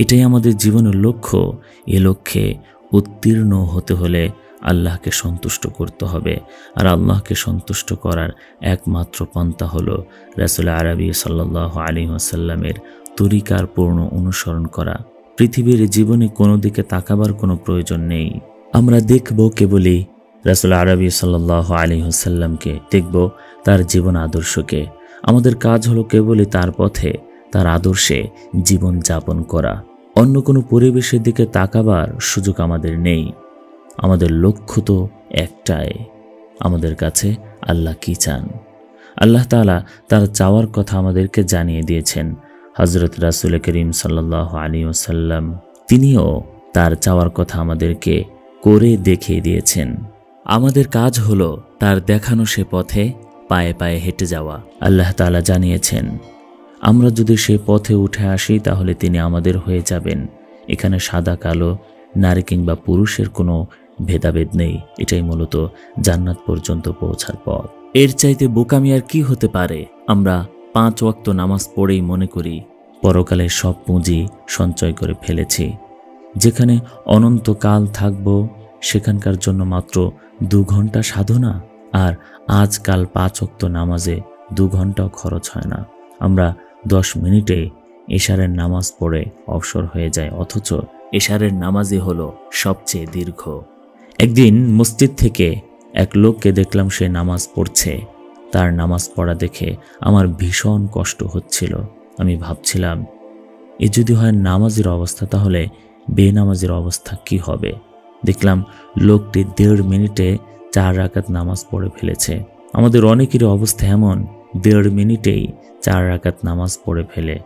এটাই আমাদের জীবনের লক্ষ্য। এ লক্ষ্যে উত্তীর্ণ হতে হলে আল্লাহকে সন্তুষ্ট করতে হবে, আর আল্লাহকে সন্তুষ্ট করার একমাত্র পন্থা হলো রাসূল আরবি সাল্লাল্লাহু আলাইহি ওয়াসাল্লামের তরিকার পূর্ণ অনুসরণ করা। পৃথিবীর জীবনে কোনো দিকে তাকাবার কোনো প্রয়োজন নেই। আমরা দেখব কেবলই রাসূল আরবি সাল্লাল্লাহু আলাইহি ওয়াসাল্লামকে, দেখব তার জীবন আদর্শকে। আমাদের কাজ হলো কেবলই তার পথে, তার আদর্শে জীবন যাপন করা। অন্য কোনো পরিবেশের দিকে তাকাবার সুযোগ আমাদের নেই। আমাদের লক্ষ্য তো একটাই, আমাদের কাছে আল্লাহ কি চান। আল্লাহ তাআলা তার চাওয়ার কথা আমাদেরকে জানিয়ে দিয়েছেন। হযরত রাসূল করিম সাল্লাল্লাহু আলাইহি ওয়াসাল্লাম তিনিও তার চাওয়ার কথা আমাদেরকে করে দেখিয়ে দিয়েছেন। আমাদের কাজ হলো তার দেখানো সে পথে পায়ে পায়ে হেঁটে যাওয়া। আল্লাহ তাআলা জানিয়েছেন, আমরা যদি সে পথে উঠে আসি তাহলে তিনি আমাদের হয়ে যাবেন। এখানে সাদা কালো, নারী কিংবা পুরুষের কোনো ভেদাভেদ নেই। এটাই মূলত জান্নাত পর্যন্ত পৌঁছার পথ। এর চাইতে বোকামি আর কি হতে পারে? আমরা 5 ওয়াক্ত নামাজ পড়েই মনে করি পরকালের সব পুঁজি সঞ্চয় করে ফেলেছি। যেখানে অনন্তকাল থাকব, সেখানকার জন্য মাত্র 2 ঘন্টা সাধনা। আর আজকাল 5 ওয়াক্ত নামাজে 2 ঘন্টাও খরচ হয় না। আমরা 10 মিনিটে এশারের নামাজ পড়ে অবসর হয়ে যায়, অথচ এশারের নামাজই হলো সবচেয়ে দীর্ঘ। একদিন মসজিদ থেকে এক লোককে দেখলাম, সে নামাজ পড়ছে। তার নামাজ পড়া দেখে আমার ভীষণ কষ্ট হচ্ছিল। আমি ভাবছিলাম, এ যদি হয় নামাজের অবস্থা, তাহলে বেনামাজের অবস্থা কি হবে। দেখলাম লোকটি 1.5 মিনিটে 4 রাকাত নামাজ পড়ে ফেলেছে। আমাদের অনেকেরই অবস্থা এমন, 1.5 মিনিটেই 4 রাকাত নামাজ পড়ে ফেলে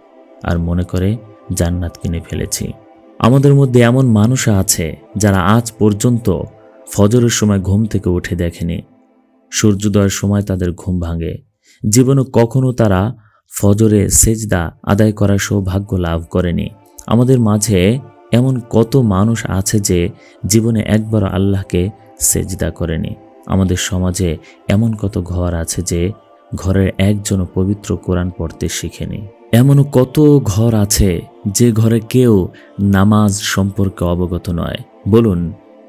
আর মনে করে জান্নাত কিনে ফেলেছি। আমাদের মধ্যে এমন মানুষ আছে যারা আজ পর্যন্ত ফজরের সময় ঘুম থেকে উঠে দেখেনি। সূর্যোদয়ের সময় তাদের ঘুম ভাঙে। জীবনে কখনো তারা ফজরে সেজদা আদায় করার সৌভাগ্য লাভ করেনি। আমাদের মাঝে এমন কত মানুষ আছে যে জীবনে একবার আল্লাহকে সেজদা করেনি। আমাদের সমাজে এমন কত ঘর আছে যে ঘরের একজনও পবিত্র কোরআন পড়তে শিখেনি। এমনও কত ঘর আছে যে ঘরে কেউ নামাজ সম্পর্কে অবগত নয়। বলুন,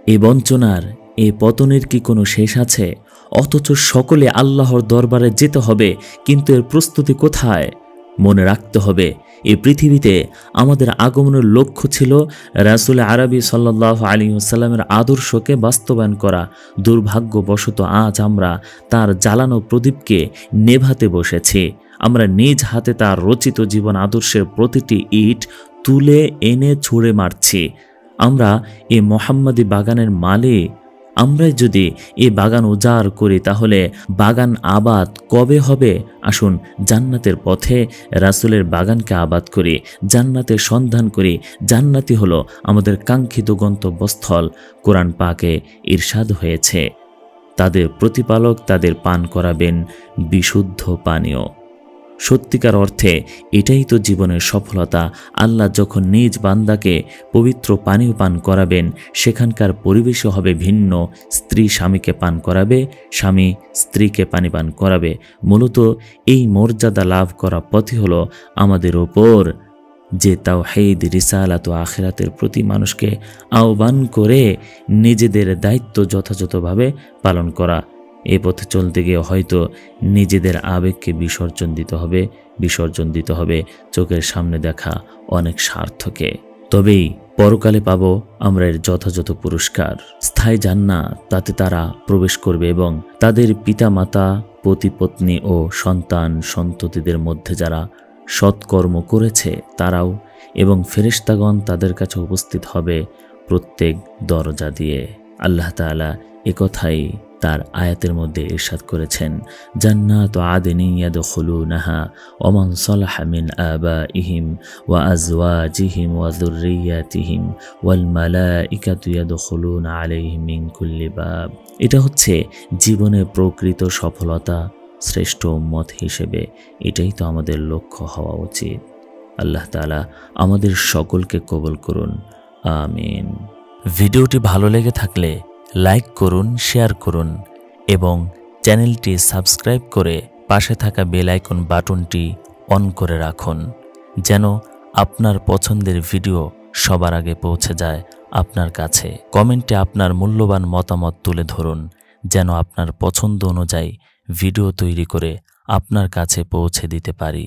এই বঞ্চনার, এই পতনের কি কোনো শেষ আছে? অথচ সকলে আল্লাহর দরবারে যেতে হবে, কিন্তু এর প্রস্তুতি কোথায়? মনে রাখতে হবে, এই পৃথিবীতে আমাদের আগমনের লক্ষ্য ছিল রাসূল আরবি সাল্লাল্লাহু আলাইহি ওয়াসাল্লামের আদর্শকে বাস্তবায়ন করা। দুর্ভাগ্যবশত আজ আমরা তার জ্বালানো প্রদীপকে নেভাতে বসেছি। আমরা নিজ হাতে তার রচিত জীবন আদর্শের প্রতিটি ইট তুলে এনে ছুঁড়ে মারছি। আমরা এই মোহাম্মদী বাগানের মালিক। আমরাই যদি এই বাগান উজাড় করি, তাহলে বাগান আবাদ কবে হবে? আসুন জান্নাতের পথে রাসূলের বাগানকে আবাদ করি, জান্নাতের সন্ধান করি। জান্নাতই হলো আমাদের কাঙ্ক্ষিত গন্তব্যস্থল। কোরআন পাকে ইরশাদ হয়েছে, তাদের প্রতিপালক তাদের পান করাবেন বিশুদ্ধ পানীয়। সত্যিকার অর্থে এটাই তো জীবনের সফলতা। আল্লাহ যখন নিজ বান্দাকে পবিত্র পানীয় পান করাবেন, সেখানকার পরিবেশও হবে ভিন্ন। স্ত্রী স্বামীকে পান করাবে, স্বামী স্ত্রীকে পানি পান করাবে। মূলত এই মর্যাদা লাভ করা পথই হলো আমাদের ওপর যে তাওহীদ, রিসালাত ও আখিরাতের প্রতি মানুষকে আহ্বান করে নিজেদের দায়িত্ব যথাযথভাবে পালন করা। এ পথে চলতে গিয়ে হয়তো নিজেদের আবেগকে বিসর্জন দিতে হবে চোখের সামনে দেখা অনেক স্বার্থকে। তবেই পরকালে পাবো আমরা এর যথাযথ পুরস্কার। স্থায়ী জান্নাত, তাতে তারা প্রবেশ করবে এবং তাদের পিতামাতা, পতি-পত্নী ও সন্তান সন্ততিদের মধ্যে যারা সৎকর্ম করেছে তারাও, এবং ফেরেশতাগণ তাদের কাছে উপস্থিত হবে প্রত্যেক দরজা দিয়ে। আল্লাহ তাআলা একথাই তার আয়াতের মধ্যে ইরশাদ করেছেন, জান্নাতু আদনি ইয়াদখুলুনাহা ওয়া মান সালাহা মিন আবাইহিম ওয়া আজওয়াজিহিম ওয়া যুররিয়াতিহিম ওয়াল মালাইকাতু ইয়াদখুলুনা আলাইহিম মিন কুল্লি বাব। এটা হচ্ছে জীবনের প্রকৃত সফলতা। শ্রেষ্ঠ উম্মত হিসেবে এটাই তো আমাদের লক্ষ্য হওয়া উচিত। আল্লাহ তাআলা আমাদের সকলকে কবুল করুন, আমিন। ভিডিওটি ভালো লেগে থাকলে লাইক করুন, শেয়ার করুন এবং চ্যানেলটি সাবস্ক্রাইব করে পাশে থাকা বেল আইকন বাটনটি অন করে রাখুন, যেন আপনার পছন্দের ভিডিও সবার আগে পৌঁছে যায় আপনার কাছে। কমেন্টে আপনার মূল্যবান মতামত তুলে ধরুন, যেন আপনার পছন্দ অনুযায়ী ভিডিও তৈরি করে আপনার কাছে পৌঁছে দিতে পারি।